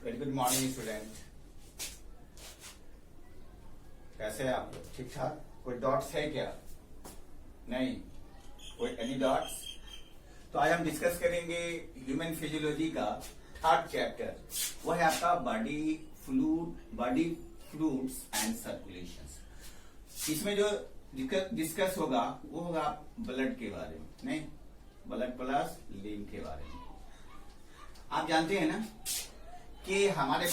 Very good morning student. कैसे हैं आप लोग? ठीक ठाक? कोई डॉट्स है क्या? नहीं कोई एनी डॉट्स? तो आज हम डिस्कस करेंगे ह्यूमन फिजियोलॉजी का थर्ड चैप्टर। वो है आपका बॉडी फ्लूइड्स एंड सर्कुलेशन। इसमें जो डिस्कस होगा वो होगा ब्लड के बारे में, नहीं ब्लड प्लस लिम्फ के बारे में। आप जानते हैं ना कि हमारे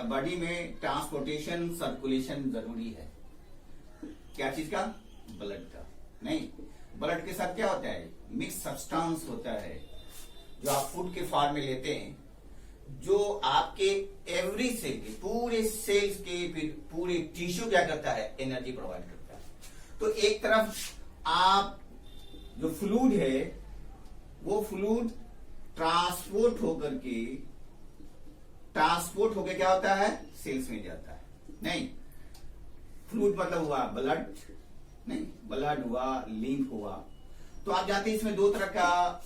बॉडी में ट्रांसपोर्टेशन सर्कुलेशन जरूरी है। क्या चीज का? ब्लड का। नहीं, ब्लड के साथ क्या होता है? मिक्स सब्सटेंस होता है जो आप फूड के फॉर्म में लेते हैं, जो आपके एवरी सेल के पूरे सेल्स के पूरे टिश्यू क्या करता है? एनर्जी प्रोवाइड करता है। तो एक तरफ आप जो फ्लूइड है वो फ्लूइड ट्रांसपोर्ट होकर क्या होता है? सेल्स में जाता है। नहीं, फ्लूइड मतलब हुआ ब्लड, नहीं ब्लड हुआ, लिम्फ हुआ। तो आप जानते हैं इसमें दो तरह का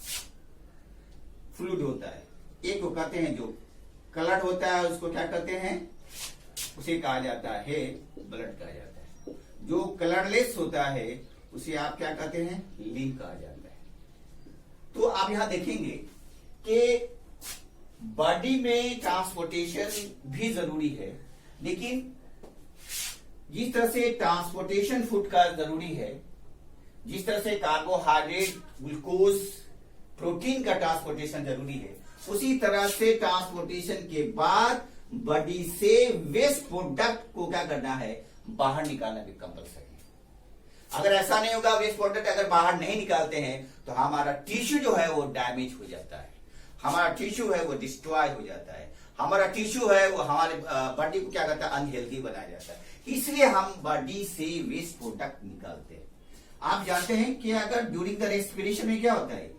फ्लूइड होता है। एक को कहते हैं जो कलर्ड होता है, उसको क्या कहते हैं? उसे कहा जाता है ब्लड कहा जाता है। जो कलरलेस होता है उसे आप क्या कहते हैं? लिम्फ कहा जाता है। तो आप यहां देखेंगे कि बॉडी में ट्रांसपोर्टेशन भी जरूरी है, लेकिन जिस तरह से ट्रांसपोर्टेशन फूड का जरूरी है, जिस तरह से कार्बोहाइड्रेट, ग्लूकोज, प्रोटीन का ट्रांसपोर्टेशन जरूरी है, उसी तरह से ट्रांसपोर्टेशन के बाद बॉडी से वेस्ट प्रोडक्ट को क्या करना है? बाहर निकालना भी कंपल्सरी है। अगर ऐसा नहीं होगा, वेस्ट प्रोडक्ट अगर बाहर नहीं निकालते हैं तो हमारा टिश्यू जो है वो डैमेज हो जाता है, हमारा टिश्यू है वो डिस्ट्रॉय हो जाता है, हमारा टिश्यू है वो हमारे बॉडी को क्या करता है? अनहेल्दी बनाया जाता है। इसलिए हम बॉडी से वेस्ट प्रोडक्ट निकालते हैं। आप जानते हैं कि अगर ड्यूरिंग द रेस्पिरेशन में क्या होता है?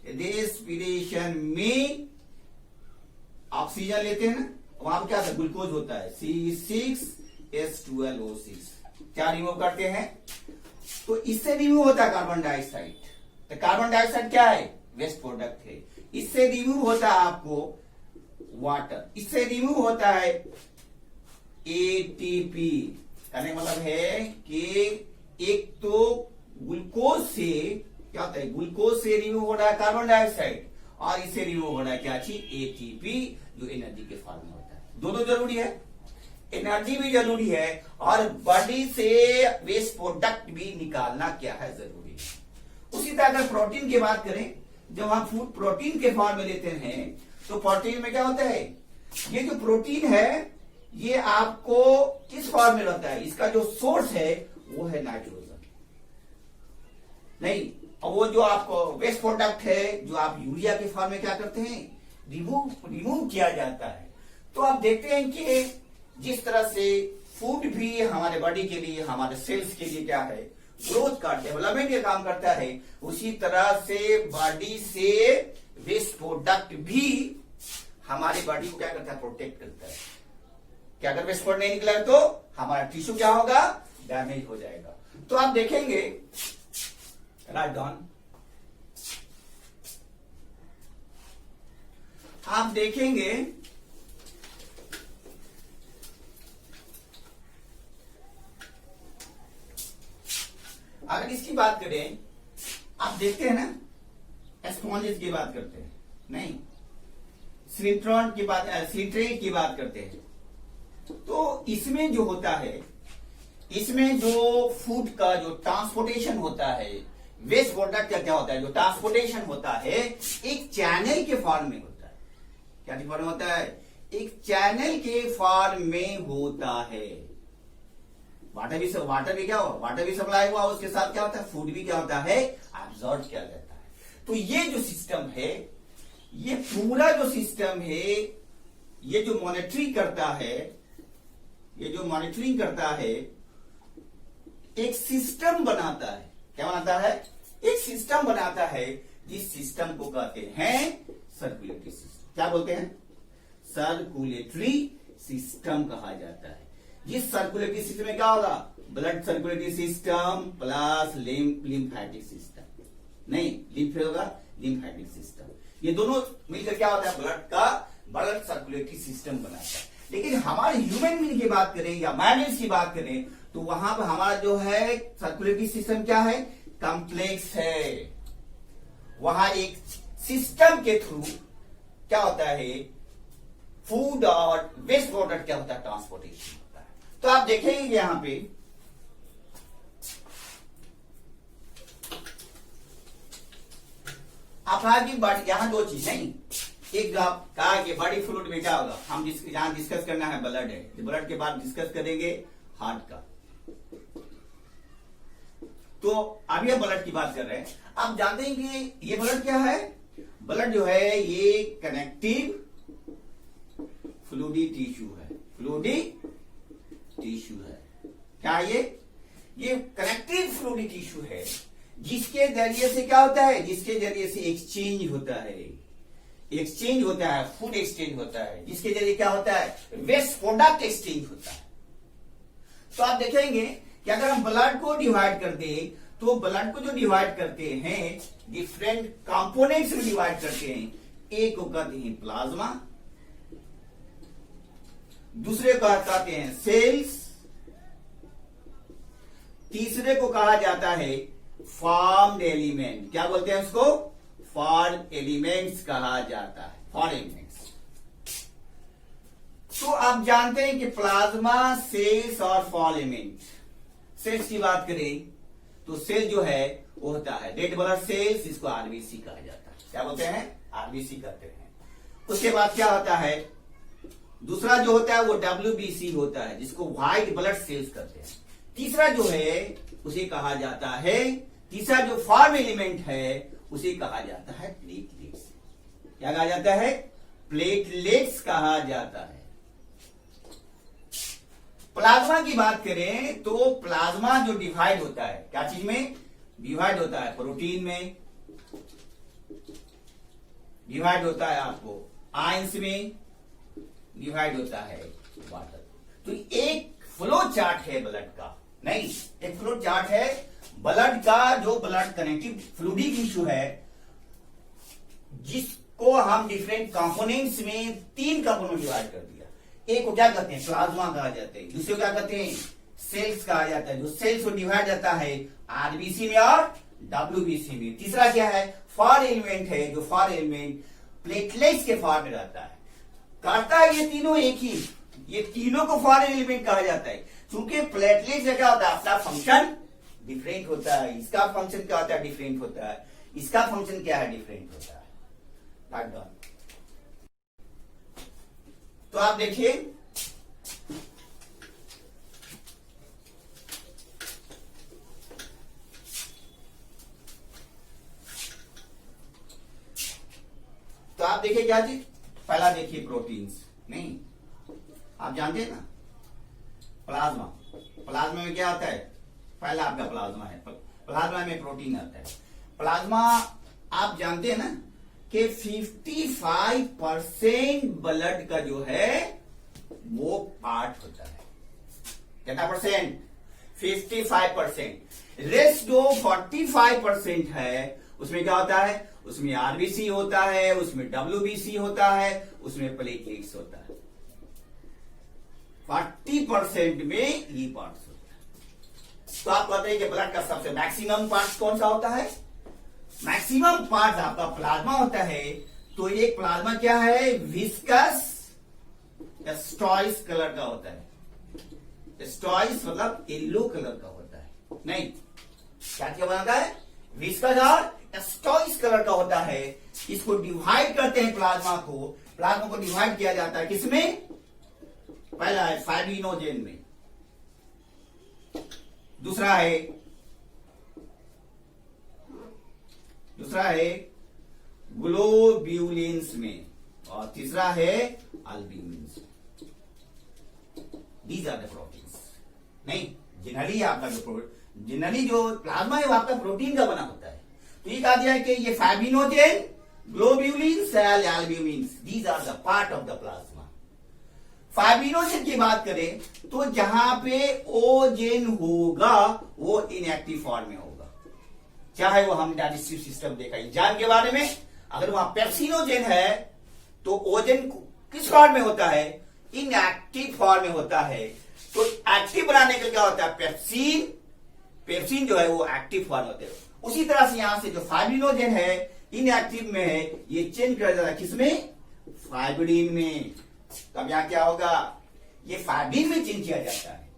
रेस्पिरेशन में ऑक्सीजन लेते हैं ना, वहां पर क्या होता है? ग्लूकोज होता है, C6H12O6। क्या रिमूव करते हैं? तो इससे रिमूव होता है कार्बन डाइऑक्साइड। तो कार्बन डाइऑक्साइड क्या है? वेस्ट प्रोडक्ट है। इससे रिमूव होता है आपको वाटर, इससे रिमूव होता है एटीपी। कहने का मतलब है कि एक तो ग्लूकोज से क्या होता है? ग्लूकोज से रिमूव हो रहा है कार्बन डाइऑक्साइड, और इससे रिमूव हो रहा है क्या चीज? एटीपी, जो एनर्जी के फॉर्म में होता है। दोनों जरूरी है, एनर्जी भी जरूरी है और बॉडी से वेस्ट प्रोडक्ट भी निकालना क्या है? जरूरी है। उसी तरह अगर प्रोटीन की बात करें, जब हम फूड प्रोटीन के फॉर्म में लेते हैं तो प्रोटीन में क्या होता है? ये जो प्रोटीन है ये आपको किस फॉर्म में रहता है? इसका जो सोर्स है वो है नाइट्रोजन, नहीं, और वो जो आपको वेस्ट प्रोडक्ट है जो आप यूरिया के फॉर्म में क्या करते हैं? रिमूव किया जाता है। तो आप देखते हैं कि जिस तरह से फूड भी हमारे बॉडी के लिए, हमारे सेल्स के लिए क्या है? ग्रोथ का, डेवलपमेंट का काम करता है, उसी तरह से बॉडी से वेस्ट प्रोडक्ट भी हमारी बॉडी को क्या करता है? प्रोटेक्ट करता है। क्या अगर वेस्ट प्रोडक्ट नहीं निकला तो हमारा टिश्यू क्या होगा? डैमेज हो जाएगा। तो आप देखेंगे, राइट डाउन, आप देखेंगे अगर इसकी बात करें, आप देखते हैं ना, स्पॉन्जेस की बात करते हैं, नहीं सिलिट्रेट की बात करते हैं। तो इसमें जो होता है, इसमें जो फूड का जो ट्रांसपोर्टेशन होता है, वेस्ट प्रोडक्ट का क्या होता है? जो ट्रांसपोर्टेशन होता है एक चैनल के फॉर्म में होता है। क्या फॉर्म होता है? एक चैनल के फॉर्म में होता है। वाटर भी क्या हुआ? वाटर भी सप्लाई हुआ, उसके साथ क्या होता है? फूड भी क्या होता है? एब्जॉर्ब किया जाता है। तो ये जो सिस्टम है, ये पूरा जो सिस्टम है, ये जो मॉनिटरिंग करता है, एक सिस्टम बनाता है। क्या बनाता है? एक सिस्टम बनाता है, जिस सिस्टम को कहते हैं सर्कुलेटरी सिस्टम। क्या बोलते हैं? सर्कुलेटरी सिस्टम कहा जाता है। जिस सर्कुलेटरी सिस्टम में क्या होगा? Blood circulatory system plus lymphatic system, नहीं लिम्फ होगा, लिम्फेटिक सिस्टम। ये दोनों मिलकर क्या होता है? ब्लड का ब्लड सर्कुलेटरी सिस्टम बनाता है। लेकिन हमारे ह्यूमन बीइंग की बात करें या मैमल्स की बात करें तो वहां पर हमारा जो है सर्कुलेटरी सिस्टम क्या है, कॉम्प्लेक्स है। वहां एक सिस्टम के थ्रू क्या होता है, फूड और वेस्ट वाटर क्या होता है, ट्रांसपोर्टेशन होता है। तो आप देखेंगे यहां पे आपकी बॉडी, यहां दो चीज नहीं, एक आप कहा कि बॉडी फ्लूइड में क्या होगा, हम यहां डिस्कस करना है ब्लड है, ब्लड के बाद डिस्कस करेंगे हार्ट का। तो अभी हम ब्लड की बात कर रहे हैं। आप जानते हैं कि ये ब्लड क्या है, ब्लड जो है ये कनेक्टिव फ्लूइडी टिश्यू है, फ्लूइडी टिश्यू है। क्या ये कनेक्टिव फ्लूइडी टिश्यू है, जिसके जरिए से क्या होता है, जिसके जरिए से एक्सचेंज होता है, एक्सचेंज होता है, फूड एक्सचेंज होता है, जिसके जरिए क्या होता है, वेस्ट प्रोडक्ट एक्सचेंज होता है। तो आप देखेंगे कि अगर हम ब्लड को डिवाइड करते हैं तो ब्लड को जो डिवाइड करते हैं डिफरेंट कंपोनेंट्स में डिवाइड करते हैं। एक को कहते हैं प्लाज्मा, दूसरे को कहते हैं सेल्स, तीसरे को कहा जाता है फॉर्म्ड एलिमेंट। क्या बोलते हैं उसको, फॉर्म्ड एलिमेंट्स कहा जाता है, फॉर्म्ड एलिमेंट्स। तो आप जानते हैं कि प्लाज्मा, सेल्स और फॉर्म्ड एलिमेंट। सेल्स की बात करें तो सेल जो है वो होता है रेड ब्लड सेल्स, जिसको आरबीसी कहा जाता है। क्या बोलते हैं, आरबीसी कहते हैं। उसके बाद क्या होता है, दूसरा जो होता है वो डब्ल्यूबीसी होता है, जिसको व्हाइट ब्लड सेल्स कहते हैं। तीसरा जो है उसे कहा जाता है, तीसरा जो फॉर्म एलिमेंट है उसे कहा जाता है प्लेटलेट्स। क्या कहा जाता है, प्लेटलेट्स कहा जाता है। प्लाज्मा की बात करें तो प्लाज्मा जो डिवाइड होता है, क्या चीज में डिवाइड होता है, प्रोटीन में डिवाइड होता है, आपको आयंस में डिवाइड होता है, वाटर। तो एक फ्लो चार्ट है ब्लड का, नहीं एक फ्लो चार्ट है ब्लड का, जो ब्लड कनेक्टिव फ्लूइडी टिश्यू है, जिसको हम डिफरेंट कंपोनेंट्स में 3 कंपोनेंट डिवाइड कर दिया। एक को क्या कहते हैं, प्लाज्मा कहा जाता है, दूसरे को क्या कहते हैं, सेल्स कहा जाता है, जो सेल्स को डिवाइड जाता है आरबीसी में और डब्ल्यूबीसी में। तीसरा क्या है, फॉर्म एलिमेंट है, जो फॉर्म एलिमेंट प्लेटलेट्स के फॉर्म में रहता है। करता है ये तीनों एक ही, ये तीनों को फॉर्म एलिमेंट कहा जाता है। क्योंकि प्लेटलेट्स में क्या होता है, अपना फंक्शन डिफरेंट होता है, इसका फंक्शन क्या होता है, डिफरेंट होता है, इसका फंक्शन क्या है, डिफरेंट होता है। तो आप देखिए तो आप देखिए क्या चीज, पहला देखिए प्रोटीन्स, नहीं आप जानते हैं ना, प्लाज्मा, प्लाज्मा में क्या होता है, पहला आपका प्लाज्मा है, प्लाज्मा में प्रोटीन आता है। प्लाज्मा आप जानते हैं ना कि 55% ब्लड का जो है वो पार्ट होता है। कितना परसेंट, 55%। रेस्ट जो 45% है उसमें क्या होता है, उसमें आरबीसी होता है, उसमें डब्ल्यूबीसी होता है, उसमें प्लेटलेट्स होता है। 40% में ये पार्ट्स होता है। तो आप कहते हैं कि ब्लड का सबसे मैक्सिमम पार्ट कौन सा होता है, मैक्सिमम पार्ट आपका प्लाज्मा होता है। तो एक प्लाज्मा क्या है, विस्कस स्टॉइस कलर का होता है। स्टॉइस मतलब येलो कलर का होता है, नहीं क्या क्या बनाता है, विस्कस और स्टॉइस कलर का होता है। इसको डिवाइड करते हैं प्लाज्मा को डिवाइड किया जाता है किसमें, पहला है फाइब्रिनोजेन में, दूसरा है ग्लोब्यूलिन्स में, और तीसरा है albumins. These are the proteins. नहीं जनरली आपका जनरली जो प्लाज्मा है वो आपका प्रोटीन का बना होता है। तो ये कहा दिया है कि ये fibrinogen, globulins, albumins, these are the part of the plasma. Fibrinogen की बात करें तो जहां पे ओजेन होगा वो इनएक्टिव फॉर्म में होगा, चाहे वो हम डाइजेस्टिव सिस्टम देखा एंजाइम के बारे में। अगर वहां पेप्सिनोजेन है तो ओजेन किस फॉर्म में होता है? इनएक्टिव फॉर्म में होता है। तो एक्टिव बनाने के क्या होता है? पेप्सिन, पेप्सिन जो है वो एक्टिव फॉर्म होते हैं। उसी तरह से यहां से जो फाइब्रिनोजेन है इनएक्टिव में है, ये चेंज कर जाता है किसमें? फाइब्रिन में। तब यहां क्या होगा? ये फाइब्रिन में चेंज किया जाता है।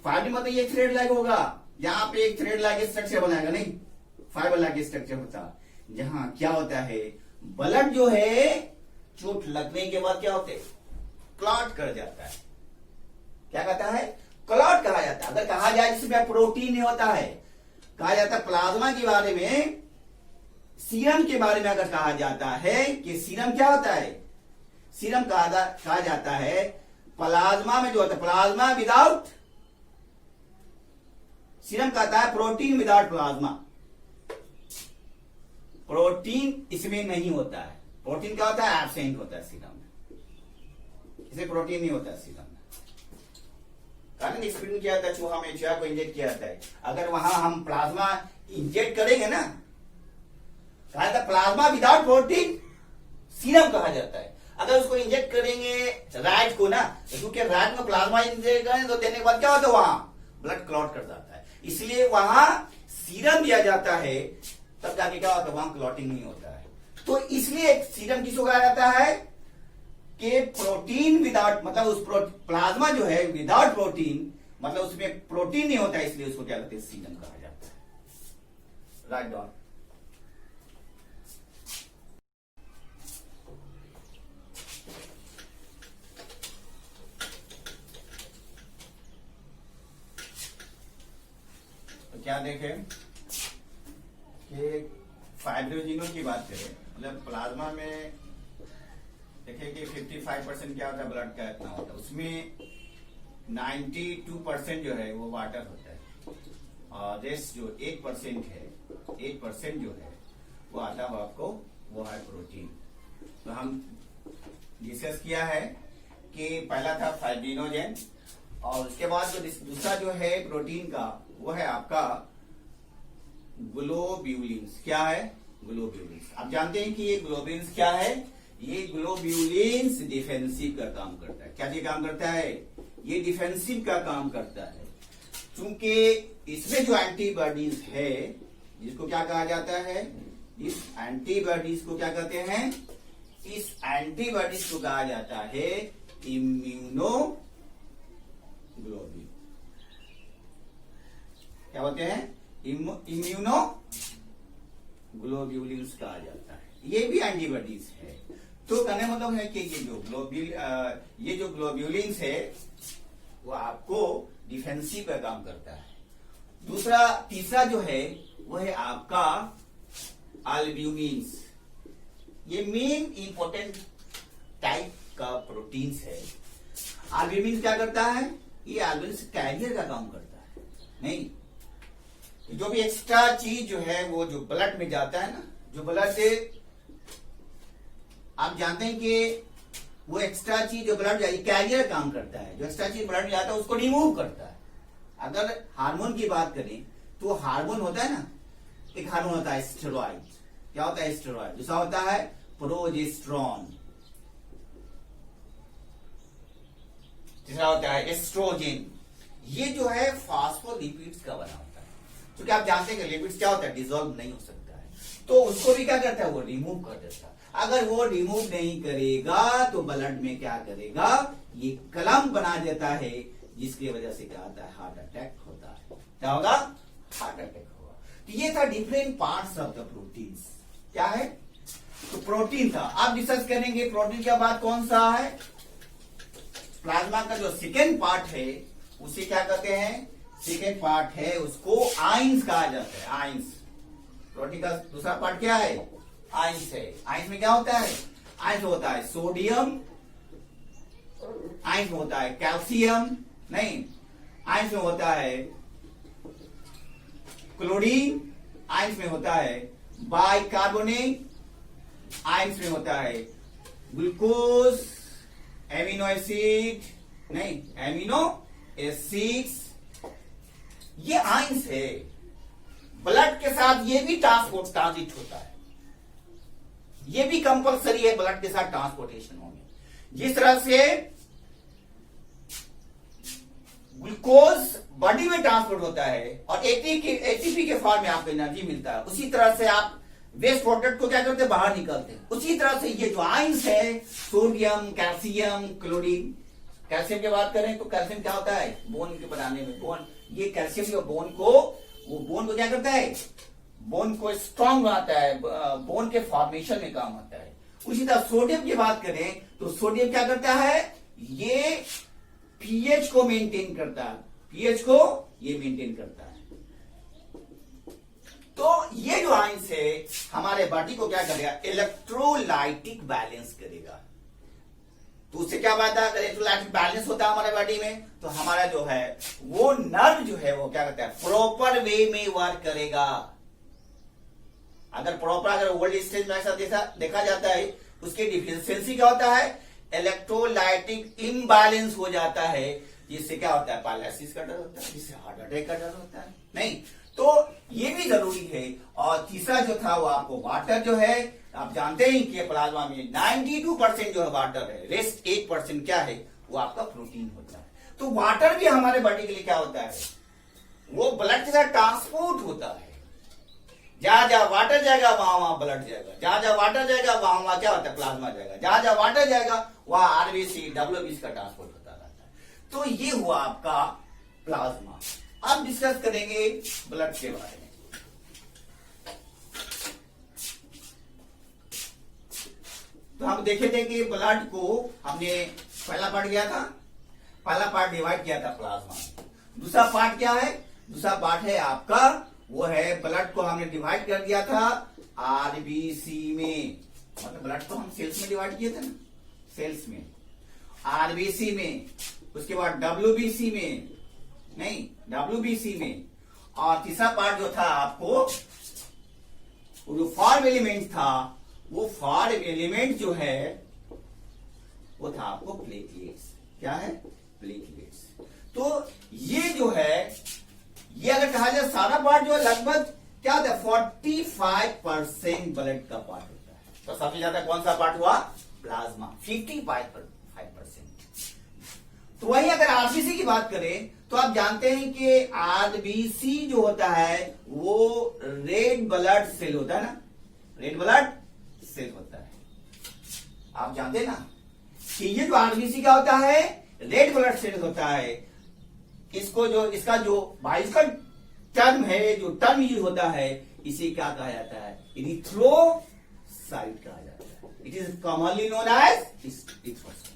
फाइब्रिन मतलब ये थ्रेड लाइक होगा, यहां पे एक थ्रेड लाइक स्ट्रक्चर बनाएगा, नहीं फाइबर लाइक स्ट्रक्चर होता। जहां क्या होता है? ब्लड जो है चोट लगने के बाद क्या होते? क्लॉट कर जाता है। क्या कहता है? क्लॉट कहा जाता है। अगर कहा जाए जिसमें प्रोटीन नहीं होता है, कहा जाता है प्लाज्मा के बारे में, सीरम के बारे में अगर कहा जाता है कि सीरम क्या होता है? सीरम कहा जाता है प्लाज्मा में जो होता है, प्लाज्मा विदाउट, सीरम कहता है प्रोटीन विदाउट प्लाज्मा। प्रोटीन इसमें नहीं होता है। प्रोटीन क्या होता है? एब्सेंट होता है सीरम में। इसे प्रोटीन नहीं होता है सीरम में। कारण एक्सपेरिमेंट किया था, चूहा में चूहा को इंजेक्ट किया जाता है। अगर वहां हम प्लाज्मा इंजेक्ट करेंगे ना, कहा था प्लाज्मा विदाउट प्रोटीन सीरम कहा जाता है। अगर उसको इंजेक्ट करेंगे रैट को ना, क्योंकि रैट में प्लाज्मा इंजेक्ट करें तो देने के बाद क्या होता है? वहां ब्लड क्लॉट कर जाता है, इसलिए वहां सीरम दिया जाता है, तब जाके क्या होता है? वहां क्लॉटिंग नहीं होता है। तो इसलिए सीरम किसको कहा जाता है? कि प्रोटीन विदाउट, मतलब उस प्लाज्मा जो है विदाउट प्रोटीन, मतलब उसमें प्रोटीन नहीं होता है, इसलिए उसको क्या कहते हैं? सीरम कहा जाता है। Write down. तो क्या देखें कि फाइब्रिनोजेन की बात करें, मतलब प्लाज्मा में देखिए कि 55% क्या होता है? ब्लड का इतना होता है, उसमें 92% जो है वो वाटर होता है, और रेस्ट जो 1% है, 1% जो है वो आता है आपको, वो है प्रोटीन। तो हम डिस्कस किया है कि पहला था फाइब्रिनोजेन, और उसके बाद जो दूसरा जो है प्रोटीन का, वो है आपका ग्लोब्यूलिन्स। क्या है? ग्लोब्यूलिन्स। आप जानते हैं कि ये ग्लोब्यूलिन्स क्या है? ये ग्लोब्यूलिन्स डिफेंसिव का काम करता है। क्या ये काम करता है? ये डिफेंसिव का काम करता है। क्योंकि इसमें जो एंटीबॉडीज है, जिसको क्या कहा जाता है? इस एंटीबॉडीज को क्या कहते हैं? इस एंटीबॉडीज को कहा जाता है इम्यूनोग्लोबिन। क्या होते हैं? इम्यूनोग्लोब्यूलिन्स कहा जाता है। ये भी एंटीबॉडीज है। तो कहने मतलब है कि ये जो ग्लोब्यूलिन्स है वो आपको डिफेंसिव का काम करता है। तीसरा जो है वो है आपका एल्ब्यूमिन्स। ये मेन इंपॉर्टेंट टाइप का प्रोटीन्स है। एल्ब्यूमिन क्या करता है? ये एल्ब्यूमिन कैरियर का काम करता है। नहीं, जो भी एक्स्ट्रा चीज जो है वो जो ब्लड में जाता है ना, जो ब्लड से आप जानते हैं कि वो एक्स्ट्रा चीज जो ब्लड जाए, कैरियर काम करता है। जो एक्स्ट्रा चीज ब्लड में जाता है उसको रिमूव करता है। अगर हार्मोन की बात करें तो हार्मोन होता है ना, एक हार्मोन होता है स्टेरॉइड। क्या होता है? स्टेरॉइड। दूसरा होता है प्रोजेस्टेरॉन। तीसरा होता है एस्ट्रोजन। ये जो है फास्फोलिपिड्स का बना होता है। क्योंकि आप जानते हैं कि लिपिड्स क्या होता है? डिसॉल्व नहीं हो सकता है, तो उसको भी क्या करता है? वो रिमूव कर देता है। अगर वो रिमूव नहीं करेगा तो ब्लड में क्या करेगा? ये कलम बना देता है, जिसकी वजह से क्या होता है? हार्ट अटैक होता है। क्या होगा? हार्ट अटैक होगा। तो ये था different parts of the proteins. क्या है? तो प्रोटीन था। आप डिस्कस करेंगे प्रोटीन का बाद कौन सा है? प्लाज्मा का जो सेकेंड पार्ट है उसे क्या कहते हैं? सेकेंड पार्ट है उसको आइंस कहा जाता है। आइंस। प्रोटीन का दूसरा पार्ट क्या है? आइंस है। आइंस में क्या होता है? आइंस में होता है सोडियम, आइंस में होता है कैल्शियम, नहीं, आइंस में होता है क्लोरीन, आइंस में होता है बाइकार्बोनेट, आइंस में होता है ग्लूकोज, एमिनो एसिड, नहीं, एमिनो एसिड्स। ये आइंस है। ब्लड के साथ ये भी ट्रांजिट होता है। ये भी कंपलसरी है ब्लड के साथ ट्रांसपोर्टेशन होने। जिस तरह से ग्लूकोज बॉडी में ट्रांसपोर्ट होता है और एटीपी के फॉर्म में आपको एनर्जी मिलता है, उसी तरह से आप वेस्ट प्रोडक्ट को क्या करते हैं, बाहर निकलते हैं। उसी तरह से ये जो आयंस है, सोडियम, कैल्शियम, क्लोरीन। कैल्शियम की बात करें तो कैल्शियम क्या होता है, बोन के बनाने में, बोन, ये कैल्शियम जो बोन को क्या करता है, बोन को स्ट्रांग बनाता है, बोन के फॉर्मेशन में काम आता है। उसी तरह सोडियम की बात करें तो सोडियम क्या करता है, ये पीएच को मेंटेन करता है, पीएच को ये मेंटेन करता है। तो ये जो आयंस है हमारे बॉडी को क्या करेगा, इलेक्ट्रोलाइटिक बैलेंस करेगा। तो उससे क्या बात है, अगर इलेक्ट्रोलाइटिक बैलेंस होता है हमारे बॉडी में तो हमारा जो है वो नर्व जो है वो क्या करता है, प्रॉपर वे में वर्क करेगा। अगर ओल्ड स्टेज में ऐसा देखा जाता है, उसकी डिफिशियंसी क्या होता है, इलेक्ट्रोलाइटिक इम्बैलेंस हो जाता है, जिससे क्या होता है, पैरालिसिस का डर होता है, जिससे हार्ट अटैक का डर होता है। नहीं, तो ये भी जरूरी है। और तीसरा जो था वो आपको वाटर जो है, आप जानते हैं कि प्लाज्मा में 92% जो है वाटर है, रेस्ट 8% क्या है, वो आपका प्रोटीन होता है। तो वाटर भी हमारे बॉडी के लिए क्या होता है, वो ब्लड के साथ ट्रांसपोर्ट होता है। जहां जहां वाटर जाएगा वहां ब्लड जाएगा, जहां जहां वाटर जाएगा वहां क्या होता है, प्लाज्मा जाएगा, जहां जहां वाटर जाएगा वहां आरबीसी, डब्ल्यूबीसी का ट्रांसपोर्ट होता रहता है। तो ये हुआ आपका प्लाज्मा। अब डिस्कस करेंगे ब्लड के बारे में। तो हम देखे थे कि ब्लड को हमने पहला पार्ट किया था, पहला पार्ट डिवाइड किया था प्लाज्मा। दूसरा पार्ट क्या है, दूसरा पार्ट है आपका, वो है ब्लड को हमने डिवाइड कर दिया था आरबीसी में, मतलब ब्लड को हम सेल्स में डिवाइड किए थे ना, सेल्स में, आरबीसी में, उसके बाद डब्ल्यूबीसी में, नहीं डब्ल्यूबीसी में, और तीसरा पार्ट जो था आपको वो जो फॉर्म एलिमेंट था, वो फॉर्म एलिमेंट जो है वो था आपको प्लेटलेट्स। क्या है, प्लेटलेट्स। तो ये जो है, ये अगर कहा जाए सारा पार्ट जो है लगभग क्या होता है, 45% ब्लड का पार्ट होता है। तो सबसे ज्यादा कौन सा पार्ट हुआ, प्लाज्मा, 55%। तो वही अगर आरबीसी की बात करें तो आप जानते हैं कि आरबीसी जो होता है वो रेड ब्लड सेल होता है ना, रेड ब्लड सेल होता है। आप जानते हैं ना कि ये जो आरबीसी क्या होता है, रेड ब्लड सेल होता है। इसको जो इसका जो बायोलॉजिकल टर्म है, जो टर्म यूज होता है, इसे क्या कहा जाता है, इरिथ्रोसाइट कहा जाता है। It is commonly known as erythrocyte.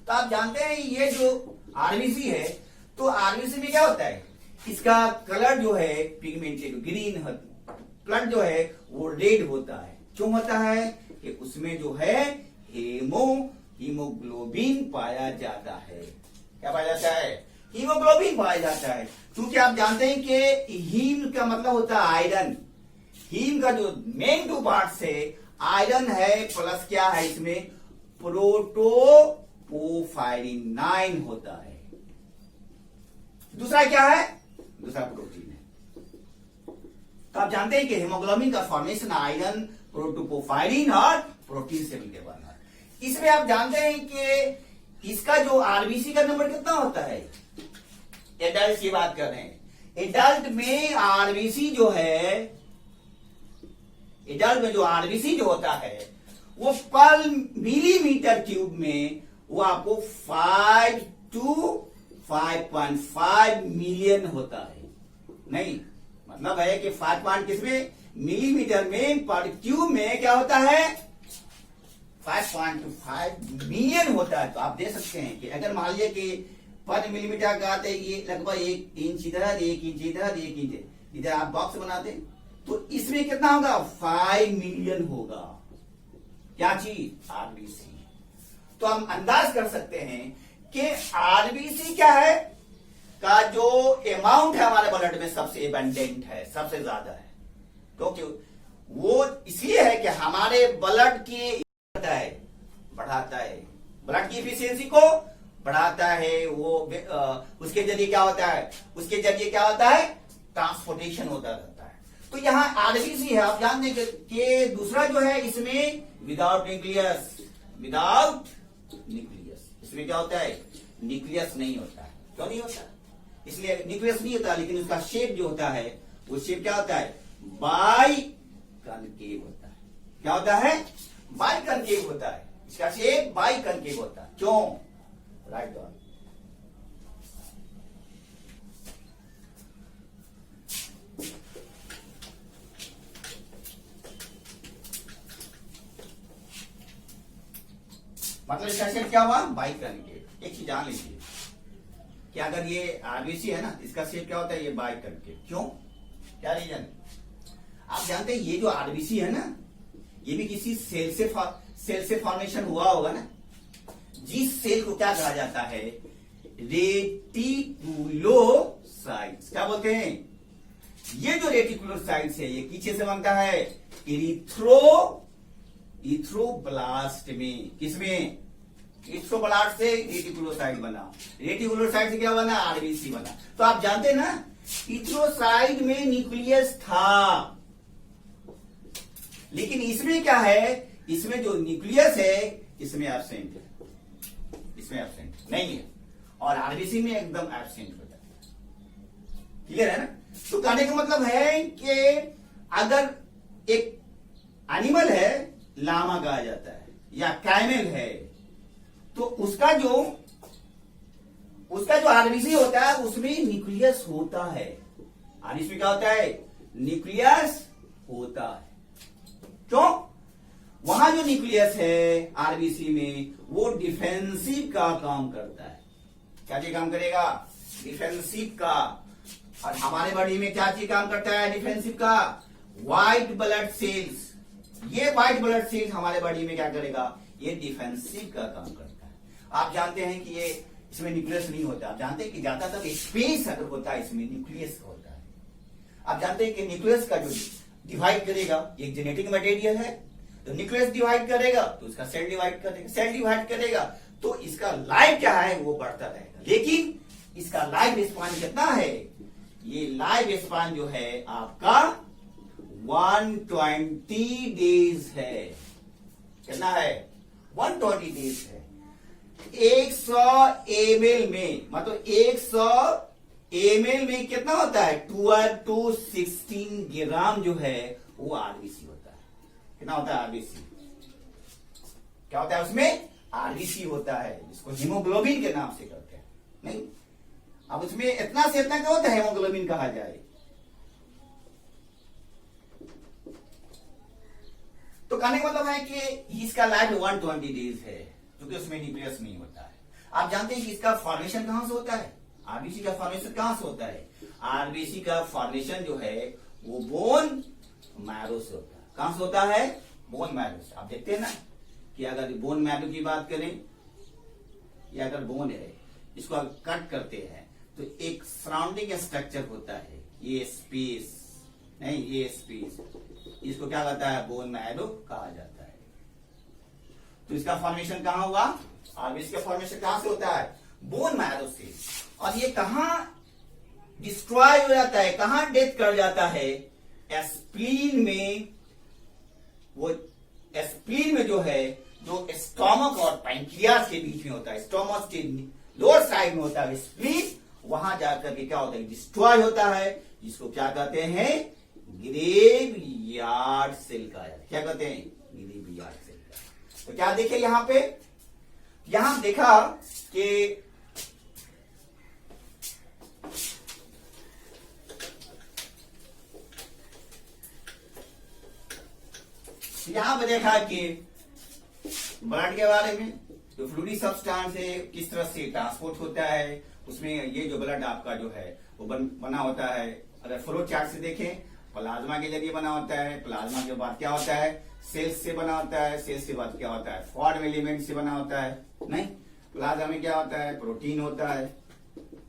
तो आप जानते हैं ये जो आरबीसी है, तो आरबीसी में क्या होता है, इसका कलर जो है पिगमेंटेड ग्रीन, ब्लड जो है वो रेड होता है। क्यों होता है कि उसमें जो है हीमोग्लोबिन पाया जाता है। क्या पाया जाता है, हीमोग्लोबिन पाया जाता है। क्योंकि आप जानते हैं कि हीम का मतलब होता है आयरन। हीम का जो मेन 2 पार्ट्स है, आयरन है प्लस क्या है इसमें, प्रोटोपोफायरिन 9 होता है। दूसरा क्या है, दूसरा प्रोटीन है। तो आप जानते हैं कि हीमोग्लोबिन का फॉर्मेशन आयरन, प्रोटोपोफायरिन और प्रोटीन से मिलकर बना है। इसमें आप जानते हैं कि इसका जो आरबीसी का नंबर कितना होता है, एडल्ट की बात कर रहे हैं, एडल्ट में आरबीसी जो है, एडल्ट में जो आरबीसी जो होता है वो पर मिलीमीटर क्यूब में वो आपको 5 to 5.5 मिलियन होता है। नहीं, मतलब है कि 5 किसमें, मिलीमीटर में, पर क्यूब में क्या होता है, 5.5 मिलियन होता है। तो आप देख सकते हैं कि अगर मान लीजिए कि पर मिलीमीटर का आते ये लगभग 1 इंच इधर, 1 इंच इधर, 1 इंच इधर आप बॉक्स बनाते, तो इसमें कितना होगा, 5 मिलियन होगा। क्या चीज, आरबीसी। तो हम अंदाज कर सकते हैं कि आरबीसी क्या है, का जो अमाउंट है हमारे ब्लड में सबसे एबंडेंट है, सबसे ज्यादा है। क्योंकि वो इसलिए है कि हमारे ब्लड की बढ़ाता है, ब्लड की इफिशियंसी को बढ़ाता है। वो उसके जरिए क्या होता है, उसके जरिए क्या होता है, ट्रांसपोर्टेशन होता रहता है। तो यहाँ आरबीसी है, आप जानते हैं कि दूसरा जो है इसमें विदाउट न्यूक्लियस, विदाउट न्यूक्लियस। इसमें क्या होता है, न्यूक्लियस नहीं होता है। क्यों नहीं होता, इसलिए न्यूक्लियस नहीं होता, लेकिन उसका शेप जो होता है वो शेप क्या होता है, बाई कनकेव होता है। क्या होता है, बाई कनकेव होता है, इसका शेप बाई कनकेव होता है। क्यों, राइट डाउन। मतलब इसका शेप क्या हुआ, बाई कनकेव। एक चीज जान लीजिए कि अगर ये आरबीसी है ना, इसका शेप क्या होता है, ये बाई कनकेव। क्यों, क्या रीजन, आप जानते हैं ये जो आरबीसी है ना, ये भी किसी सेल से फॉर्मेशन हुआ होगा ना। जिस सेल को क्या कहा जाता है, रेटिकुलोसाइट्स। क्या बोलते हैं, ये जो रेटिकुलोसाइट्स है ये किससे से बनता है, इथ्रोब्लास्ट में। किसमें, इथ्रोब्लास्ट से रेटिकुलोसाइट बना, रेटिकुलोसाइट से क्या बना, आरबीसी बना। तो आप जानते हैं ना, इथ्रोसाइट में न्यूक्लियस था, लेकिन इसमें क्या है, इसमें जो न्यूक्लियस है इसमें एब्सेंट है, इसमें एब्सेंट नहीं है, और आरबीसी में एकदम एब्सेंट हो जाता है। क्लियर है ना। तो कहने का मतलब है कि अगर एक एनिमल है, लामा कहा जाता है, या कैमल है, तो उसका जो आरबीसी होता है उसमें न्यूक्लियस होता है। आरबीसी क्या होता है, न्यूक्लियस होता है। क्यों, वहां जो न्यूक्लियस है आरबीसी में वो डिफेंसिव का काम करता है। क्या चीज काम करेगा, डिफेंसिव का। और हमारे बॉडी में क्या चीज काम करता है, डिफेंसिव का, व्हाइट ब्लड सेल्स। ये व्हाइट ब्लड सेल्स हमारे बॉडी में क्या करेगा, ये डिफेंसिव का काम करता है। आप जानते हैं कि ये इसमें न्यूक्लियस नहीं होता। आप जानते हैं कि ज्यादातर स्पेस अगर होता है इसमें न्यूक्लियस होता है। आप जानते हैं कि न्यूक्लियस का जो डिवाइड करेगा, एक जेनेटिक मटेरियल है, तो न्यूक्लियस डिवाइड करेगा तो इसका सेल डिवाइड करेगा, सेल डिवाइड करेगा तो इसका लाइफ क्या है वो बढ़ता रहेगा। लेकिन इसका लाइफ स्पान कितना है, ये लाइफ स्पान जो है आपका 120 डेज है। कितना है, 120 डेज है। 100 ml में, मतलब 100 ml में कितना होता है, 12 to 16 ग्राम जो है वो आरबीसी होता है। कितना होता है, आरबीसी। क्या होता है उसमें, आरबीसी होता है, जिसको हीमोग्लोबिन के नाम से करते हैं। नहीं, अब उसमें इतना से इतना क्या होता है, हीमोग्लोबिन कहा जाए। तो कहने का मतलब है कि इसका लाइफ 120 डेज है, क्योंकि उसमें न्यूक्लियस नहीं होता है। आप जानते हैं कि इसका फॉर्मेशन कहां से होता है, आरबीसी का फॉर्मेशन कहां से होता है, आरबीसी का फॉर्मेशन जो है वो बोन मैरो से होता है। कहां से होता है, बोन मैरो से। आप देखते हैं ना कि अगर बोन मैरो की बात करें, या अगर बोन है इसको अगर कट करते हैं तो एक सराउंडिंग स्ट्रक्चर होता है, ये स्पेस नहीं, ये स्पेस, इसको क्या कहता है, बोन मैरो कहा जाता है। तो इसका फॉर्मेशन कहां हुआ, आरबीसी का फॉर्मेशन कहां से होता है, बोन मैरो से। और ये कहां डिस्ट्रॉय हो जाता है, कहां डेथ कर जाता है, स्प्लीन में। वो स्प्लीन में जो है, जो स्टोमक और पैंक्रियास के बीच में होता है, स्टोमक के लोअर साइड में होता है स्प्लीन, वहां जाकर के क्या होता है, डिस्ट्रॉय होता है, जिसको क्या कहते हैं, ग्रेव यार्ड सेल कहा जाता है। क्या कहते हैं, ग्रेव यार्ड सेल का। तो क्या देखे यहां पे, यहां देखा कि यहां पे देखा कि ब्लड के बारे में, जो फ्लूइडी सब्सटेंस है किस तरह से ट्रांसपोर्ट होता है, उसमें ये जो ब्लड आपका जो है वो बना होता है। अगर फ्लो चार्ट से देखें, प्लाज्मा के जरिए बना होता है, प्लाज्मा के बाद क्या होता है, सेल्स से बना होता है, सेल्स के बाद क्या होता है, फॉर्म एलिमेंट से बना होता है। नहीं, प्लाज्मा में क्या होता है, प्रोटीन होता है।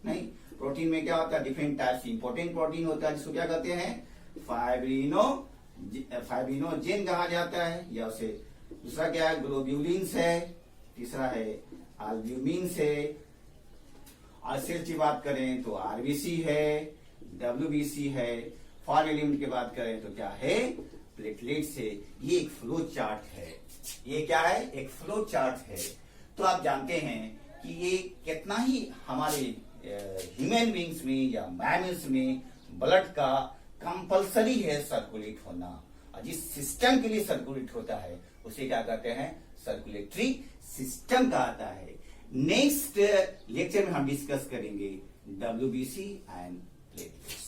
नहीं, प्रोटीन में क्या होता है, डिफरेंट टाइप्स इंपॉर्टेंट प्रोटीन होता है, जिसको क्या कहते हैं, फाइब्रिनोजेन कहा जाता है, या उसे दूसरा क्या है, ग्लोब्यूलिन्स है, तीसरा है एल्ब्यूमिन्स है। और सेल की बात करें तो आरबीसी है, डब्ल्यूबीसी है। फॉर्म एलिमेंट की बात करें तो क्या है, प्लेटलेट्स है। ये एक फ्लो चार्ट है, ये क्या है, एक फ्लो चार्ट है। तो आप जानते हैं कि ये कितना ही हमारे ह्यूमन बींग्स में या मैमल्स में ब्लड का कंपलसरी है सर्कुलेट होना, और जिस सिस्टम के लिए सर्कुलेट होता है उसे क्या कहते हैं, सर्कुलेटरी सिस्टम कहता है। नेक्स्ट लेक्चर में हम डिस्कस करेंगे WBC एंड प्लेटलेट्स।